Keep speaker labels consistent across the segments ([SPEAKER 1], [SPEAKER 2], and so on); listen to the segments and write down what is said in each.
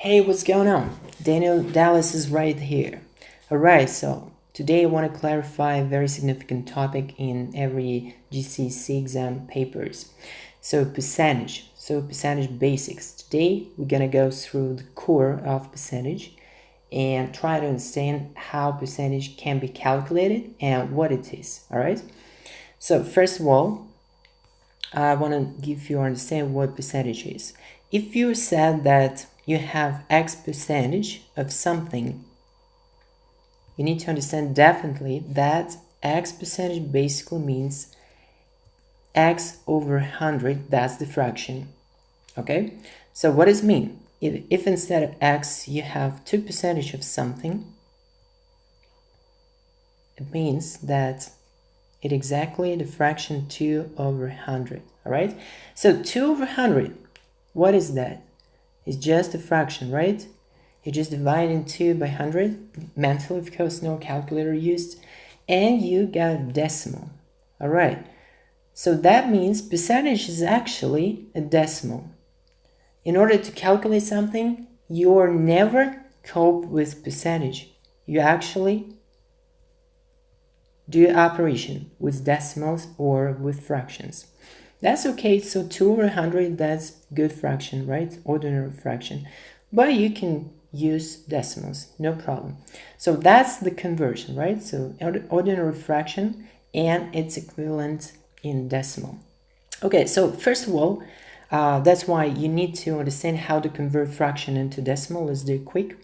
[SPEAKER 1] Hey, what's going on? Daniel Dallas is right here. Alright, so today I want to clarify a very significant topic in every GCSE exam papers. So percentage basics. Today we're gonna go through the core of percentage and try to understand how percentage can be calculated and what it is. Alright? So first of all, I want to give you understand what percentage is. If you said that you have X percentage of something, you need to understand definitely that X percentage basically means X over 100, that's the fraction. Okay, so what does it mean? If instead of X you have 2% of something, it means that it's exactly the fraction 2 over 100. All right, so 2 over 100, what is that? It's just a fraction, right? You just divide in 2 by 100, mentally, of course, no calculator used, and you got decimal. All right, so that means percentage is actually a decimal. In order to calculate something, you're never cope with percentage. You actually do operation with decimals or with fractions. That's okay. So 2 over 100, that's good fraction, right? Ordinary fraction. But you can use decimals, no problem. So that's the conversion, right? So ordinary fraction and its equivalent in decimal. Okay, so first of all, that's why you need to understand how to convert fraction into decimal. Let's do it quick.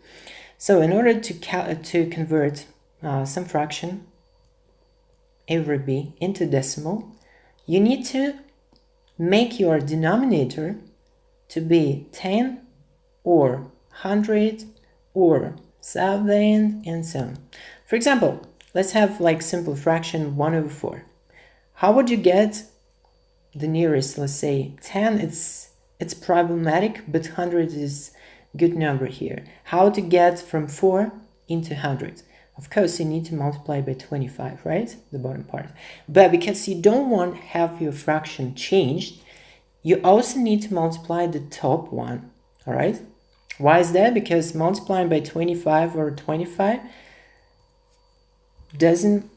[SPEAKER 1] So in order to convert some fraction, A over B, into decimal, you need to make your denominator to be 10 or 100 or 1000 and so on. For example, let's have like simple fraction 1 over 4. How would you get the nearest? Let's say 10, it's problematic, but 100 is good number here. How to get from 4 into 100? Of course, you need to multiply by 25, right? The bottom part. But because you don't want to have your fraction changed, you also need to multiply the top one, all right? Why is that? Because multiplying by 25 or 25 doesn't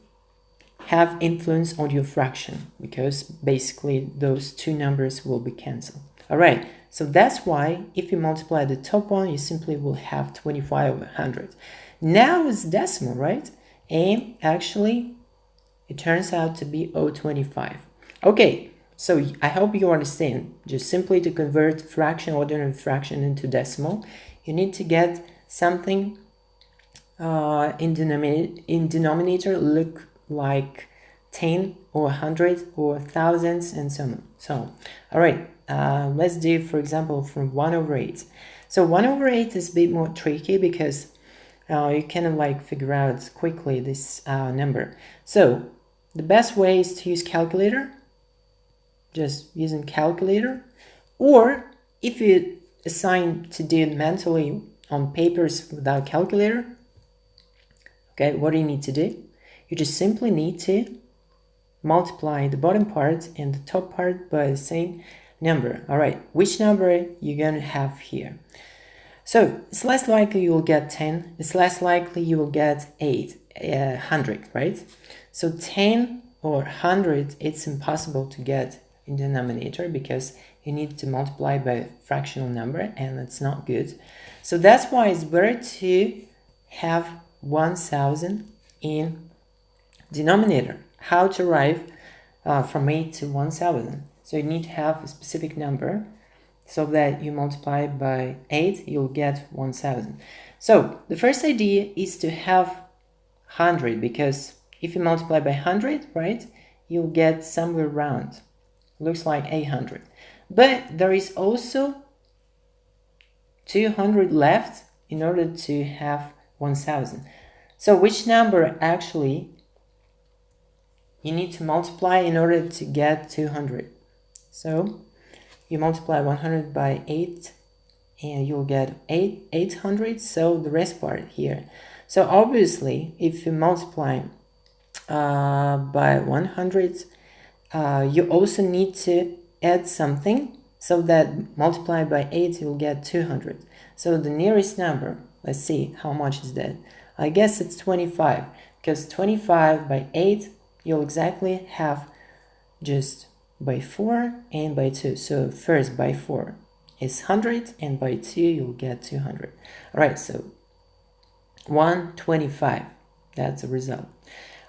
[SPEAKER 1] have influence on your fraction, because basically those two numbers will be cancelled. All right, so that's why if you multiply the top one, you simply will have 25 over 100. Now it's decimal, right? And actually, it turns out to be 0.25. Okay, so I hope you understand. Just simply to convert fraction, ordinary fraction into decimal, you need to get something in denominator look like 10 or 100 or thousands and so on. So, all right, let's do, for example, from 1 over 8. So 1 over 8 is a bit more tricky because you can like figure out quickly this number. So the best way is to use calculator, just using calculator, or if you assign to do it mentally on papers without calculator, okay, what do you need to do? You just simply need to multiply the bottom part and the top part by the same number. All right, which number you're going to have here? So it's less likely you will get 10. It's less likely you will get 100, right? So 10 or 100, it's impossible to get in the denominator because you need to multiply by a fractional number, and it's not good. So that's why it's better to have 1000 in denominator. How to arrive from 8 to 1000? So you need to have a specific number, so that you multiply by 8, you'll get 1000. So the first idea is to have 100, because if you multiply by 100, right, you'll get somewhere around, looks like 800. But there is also 200 left in order to have 1000. So which number actually you need to multiply in order to get 200? So you multiply 100 by 8 and you'll get 800. So the rest part here. So obviously if you multiply by 100, you also need to add something So that multiplied by 8, you'll get 200. So the nearest number, let's see, how much is that? I guess it's 25, because 25 by 8, you'll exactly have just by 4 and by 2. So first by 4 is 100, and by 2 you'll get 200. All right, so 125, that's the result.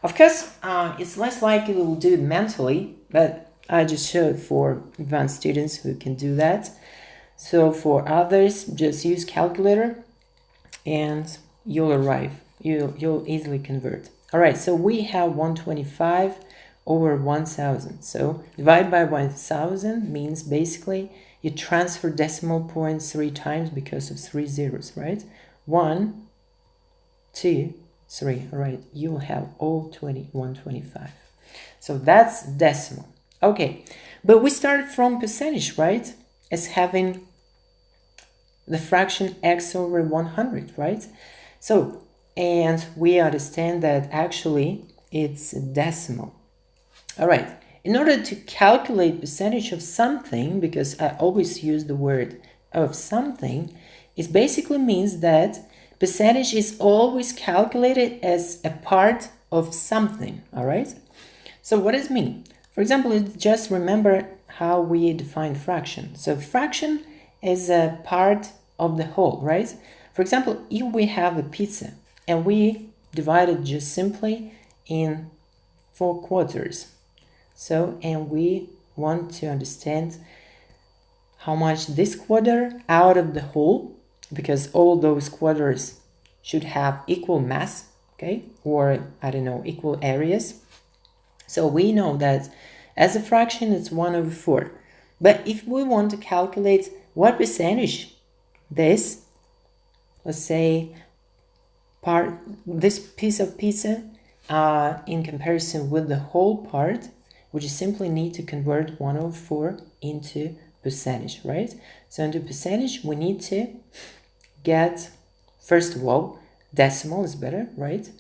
[SPEAKER 1] Of course, it's less likely we'll do it mentally, but I just showed for advanced students who can do that. So for others, just use calculator and you'll arrive. You'll easily convert. All right, so we have 125 over 1000. So divide by 1000 means basically you transfer decimal points 3 times because of 3 zeros, right? 1, 2, 3. All right, you will have all 125. So that's decimal. Okay, but we started from percentage, right? As having the fraction x over 100, right? So, and we understand that actually it's decimal. All right, in order to calculate percentage of something, because I always use the word of something, it basically means that percentage is always calculated as a part of something, all right? So what does it mean? For example, just remember how we define fraction. So fraction is a part of the whole, right? For example, if we have a pizza and we divide it just simply in 4 quarters. So, and we want to understand how much this quarter out of the whole, because all those quarters should have equal mass, okay? Or, I don't know, equal areas. So we know that as a fraction, it's 1 over 4. But if we want to calculate what percentage this, let's say, this piece of pizza in comparison with the whole part, we just simply need to convert 1 over 4 into percentage, right? So into percentage, we need to get, first of all, decimal is better, right?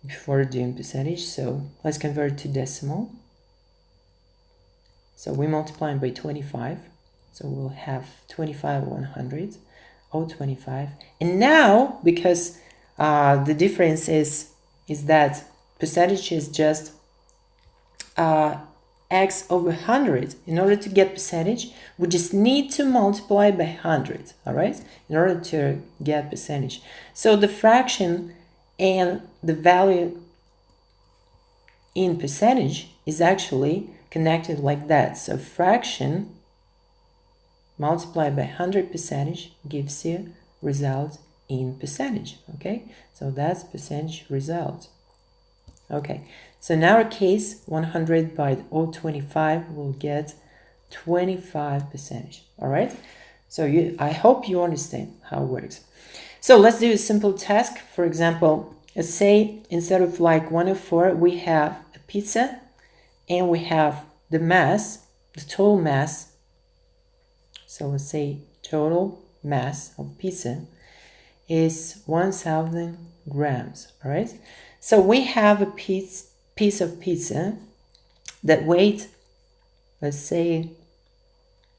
[SPEAKER 1] Before doing percentage, so let's convert to decimal. So we multiply by 25, so we'll have 25 100, or 25. And now, because the difference is that percentage is just x over 100. In order to get percentage, we just need to multiply by 100, all right? In order to get percentage. So the fraction and the value in percentage is actually connected like that. So fraction multiplied by 100 percentage gives you result in percentage, okay? So that's percentage result. Okay, so in our case, 100 by 0.25 will get 25 percentage, all right? So I hope you understand how it works. So let's do a simple task. For example, let's say instead of like 1 over 4, we have a pizza and we have the mass, the total mass. So let's say total mass of pizza is 1000 grams, all right? So we have a piece of pizza that weighs, let's say,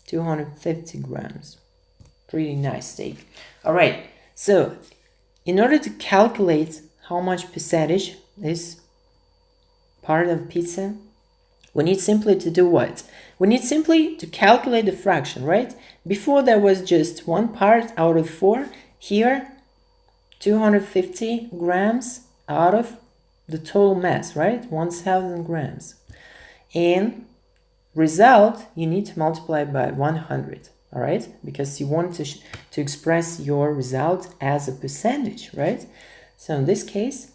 [SPEAKER 1] 250 grams. Pretty nice steak. All right, so in order to calculate how much percentage is part of pizza, we need simply to do what? We need simply to calculate the fraction, right? Before there was just one part out of 4. Here, 250 grams out of the total mass, right? 1000 grams. And result, you need to multiply by 100, all right? Because you want to express your result as a percentage, right? So in this case,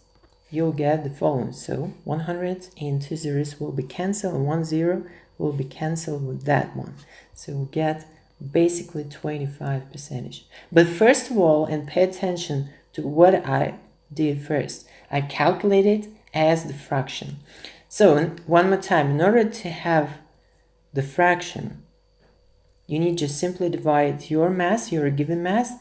[SPEAKER 1] you'll get the following. So 100 and 2 zeros will be cancelled, and 1 0 will be cancelled with that one. So we'll get basically 25 percentage. But first of all, and pay attention to what I did first. I calculated as the fraction. So one more time, in order to have the fraction, you need to simply divide your mass, your given mass,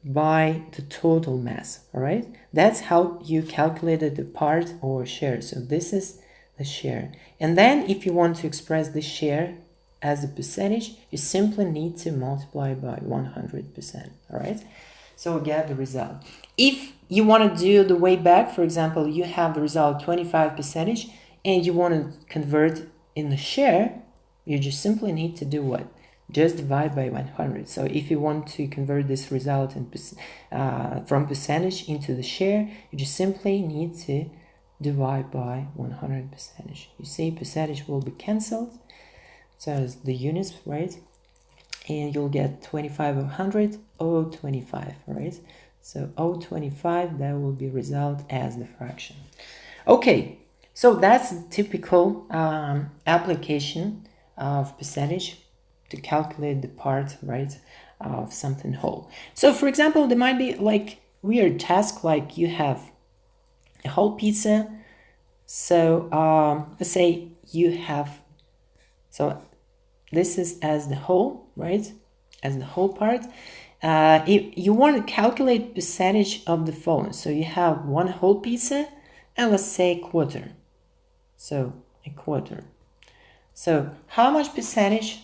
[SPEAKER 1] by the total mass, all right? That's how you calculated the part or share. So this is the share. And then if you want to express the share as a percentage, you simply need to multiply by 100%, all right? So we get the result. If you want to do the way back, for example, you have the result 25% and you want to convert in the share, you just simply need to do what? Just divide by 100. So if you want to convert this result in, from percentage into the share, you just simply need to divide by 100%. You see, percentage will be cancelled, so it's the units, right? And you'll get 25 of 100, 0.25, right? So 0.25, that will be result as the fraction. Okay, so that's the typical application of percentage to calculate the part, right, of something whole. So for example, there might be like weird task, like you have a whole pizza. So let's say you have, so this is as the whole, right, as the whole part. If you want to calculate percentage of the following, so you have one whole pizza and let's say a quarter. So a quarter. So how much percentage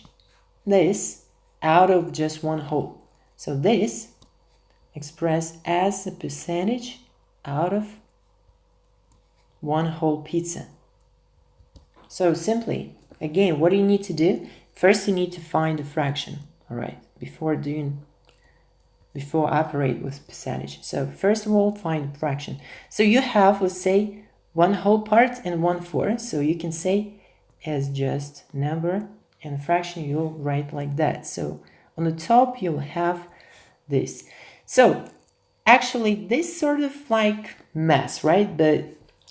[SPEAKER 1] this out of just one whole? So this expressed as a percentage out of one whole pizza. So simply, again, what do you need to do? First, you need to find the fraction, all right, before operate with percentage. So first of all, find the fraction. So you have, let's say, one whole part and 1/4. So you can say as just number and fraction, you'll write like that. So on the top, you'll have this. So actually, this sort of like mass, right? But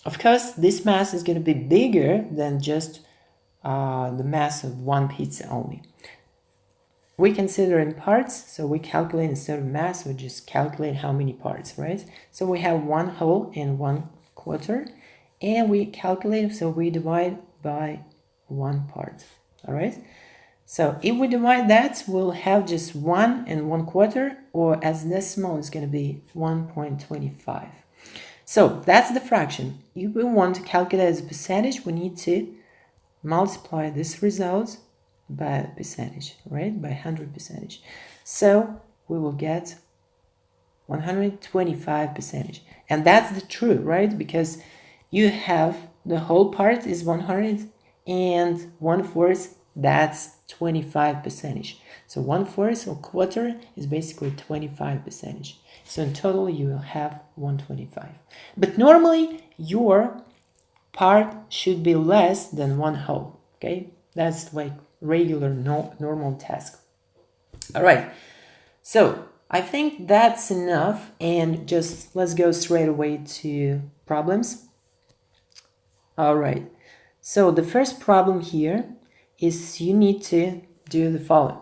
[SPEAKER 1] of course, this mass is going to be bigger than just the mass of one pizza only. We consider in parts, so we calculate instead of mass, we just calculate how many parts, right? So we have one whole and 1/4, and we calculate, so we divide by 1 part, all right? So if we divide that, we'll have just 1 and 1/4, or as decimal, it's going to be 1.25. So that's the fraction. If we want to calculate as a percentage, we need to multiply this result by percentage, right? By 100%. So we will get 125%. And that's the true, right? Because you have the whole part is 100 and 1/4, that's 25%. So 1/4 or quarter is basically 25%. So in total, you will have 125. But normally, your part should be less than one whole, okay? That's like regular normal task. All right, so I think that's enough, and just let's go straight away to problems. All right, so the first problem here is you need to do the following.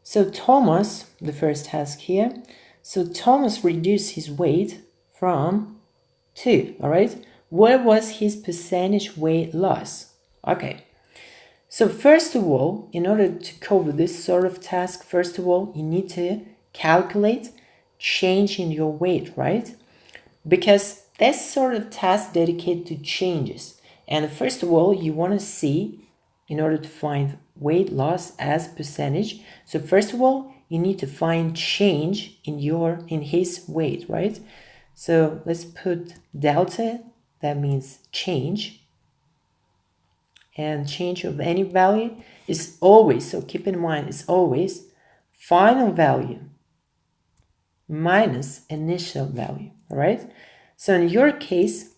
[SPEAKER 1] So Thomas, the first task here, so Thomas reduced his weight from 2, all right? What was his percentage weight loss? Okay, so first of all, in order to cope with this sort of task, first of all, you need to calculate change in your weight, right? Because this sort of task dedicated to changes. And first of all, you want to see, in order to find weight loss as percentage, so first of all, you need to find change in his weight, right? So let's put delta, that means change. And change of any value is always, so keep in mind, it's always final value minus initial value, all right? So in your case,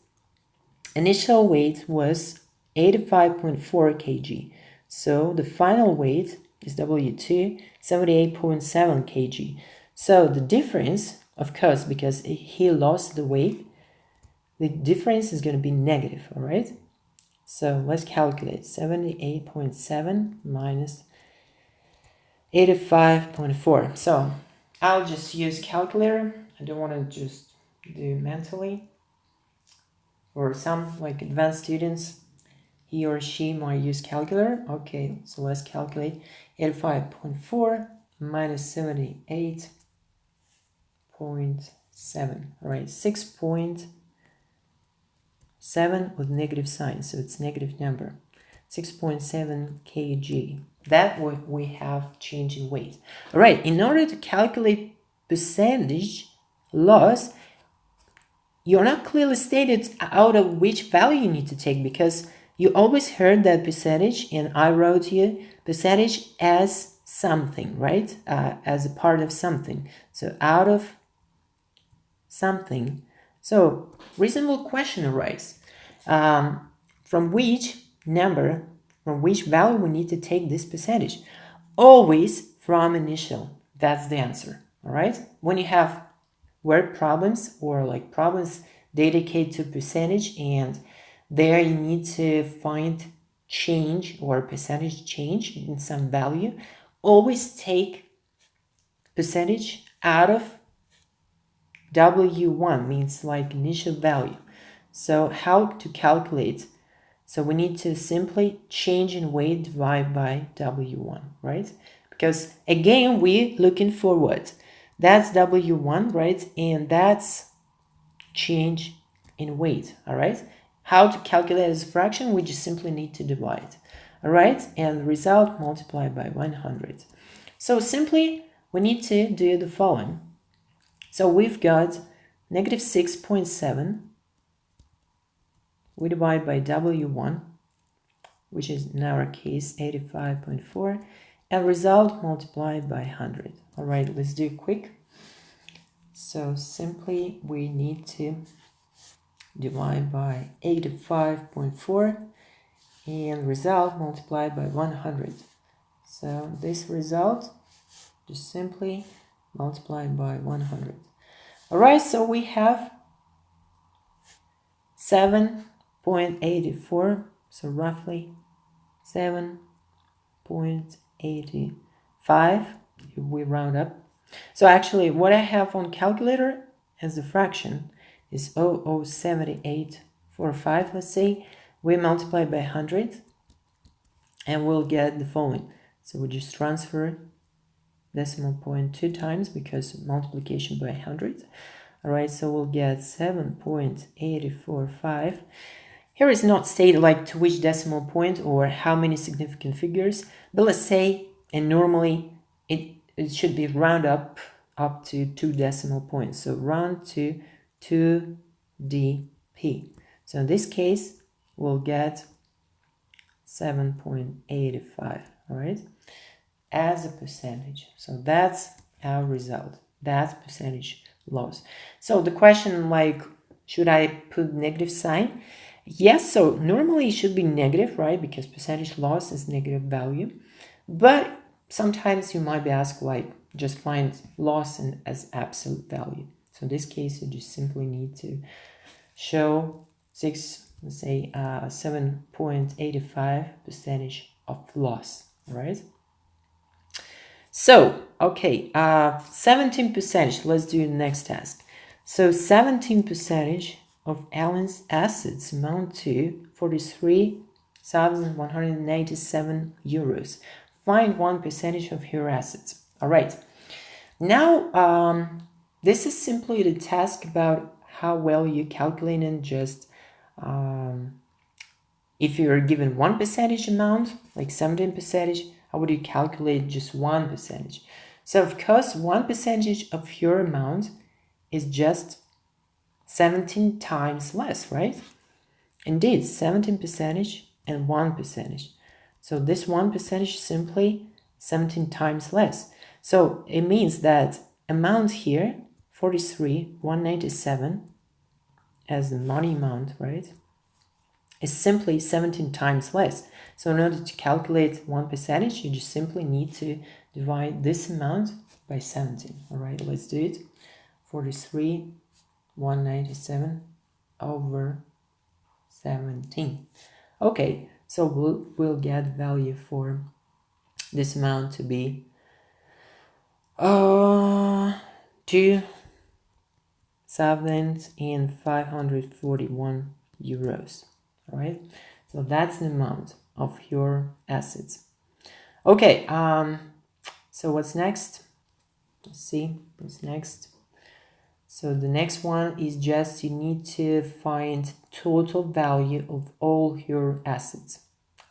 [SPEAKER 1] initial weight was 85.4 kg. So the final weight is W2, 78.7 kg. So the difference, of course, because he lost the weight, the difference is going to be negative, all right? So let's calculate 78.7 minus 85.4. So I'll just use calculator. I don't want to just do mentally. For some like advanced students, he or she might use calculator. Okay, so let's calculate 85.4 minus 78.7. All right, 6.7 with negative sign, so it's negative number. 6.7 kg. that we have change in weight. All right, in order to calculate percentage loss, you're not clearly stated out of which value you need to take, because you always heard that percentage, and I wrote here percentage as something, right? As a part of something. So out of something. So reasonable question arises. From which number, from which value we need to take this percentage? Always from initial. That's the answer. All right. When you have word problems or like problems dedicated to percentage, and there you need to find change or percentage change in some value, always take percentage out of W1, means like initial value. So how to calculate? So we need to simply change in weight divided by W1, right? Because again, we're looking for what? That's W1, right? And that's change in weight, all right? How to calculate as a fraction? We just simply need to divide, all right? And the result multiplied by 100. So simply, we need to do the following. So we've got negative 6.7. We divide by W1, which is in our case 85.4, and result multiplied by 100. All right, let's do it quick. So simply we need to divide by 85.4 and result multiplied by 100. So this result just simply multiplied by 100. All right, so we have 7.84, so roughly 7.85 if we round up. So actually what I have on calculator as a fraction is 0.07845. Let's say we multiply by 100 and we'll get the following. So we just transfer decimal point 2 times because multiplication by 100. All right, so we'll get 7.845. Here is not stated like to which decimal point or how many significant figures, but let's say, and normally it should be round up to 2 decimal points. So round to 2 dp. So in this case, we'll get 7.85, all right, as a percentage. So that's our result. That's percentage loss. So the question like, should I put negative sign? Yes, so normally it should be negative, right? Because percentage loss is negative value. But sometimes you might be asked like, just find loss as absolute value. So in this case, you just simply need to show 7.85 percentage of loss, right? So, okay, 17%, let's do the next task. So 17% of Alan's assets amount to 43,187 euros. Find 1% of your assets. All right. Now, this is simply the task about how well you calculate and just if you're given 1% amount, like 17%, how would you calculate just 1%? So of course, 1% of your amount is just 17 times less, right? Indeed, 17% and 1%. So this 1% is simply 17 times less. So it means that amount here, 43,197 as the money amount, right, is simply 17 times less. So in order to calculate 1%, you just simply need to divide this amount by 17. All right, let's do it. 43,197 over 17. Okay, so we'll get value for this amount to be 2,541 euros. All right, so that's the amount of your assets. Okay, so what's next? Let's see what's next. So the next one is just you need to find total value of all your assets.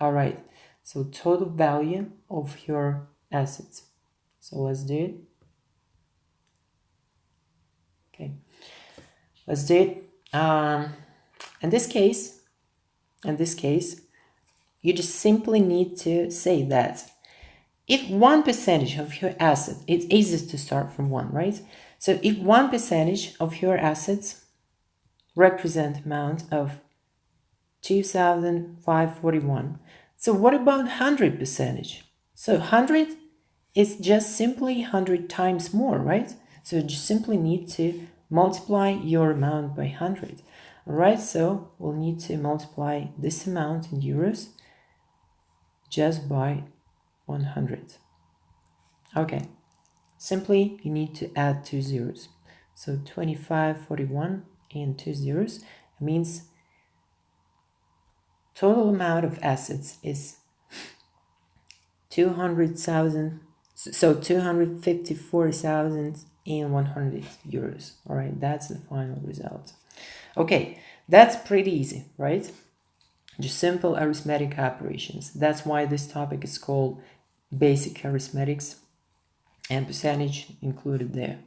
[SPEAKER 1] All right, So total value of your assets. So let's do it. Okay, let's do it. In this case, you just simply need to say that if 1% of your asset, it's easiest to start from 1, right? So if 1% of your assets represent amount of 2,541, so what about 100%? So 100 is just simply 100 times more, right? So you just simply need to multiply your amount by 100. All right, so we'll need to multiply this amount in euros just by 100. Okay, simply you need to add 2 zeros. So 2541 and 2 zeros means total amount of assets is 200,000, so 254,100 euros. All right, that's the final result. Okay, that's pretty easy, right? Just simple arithmetic operations. That's why this topic is called basic arithmetics, and percentage included there.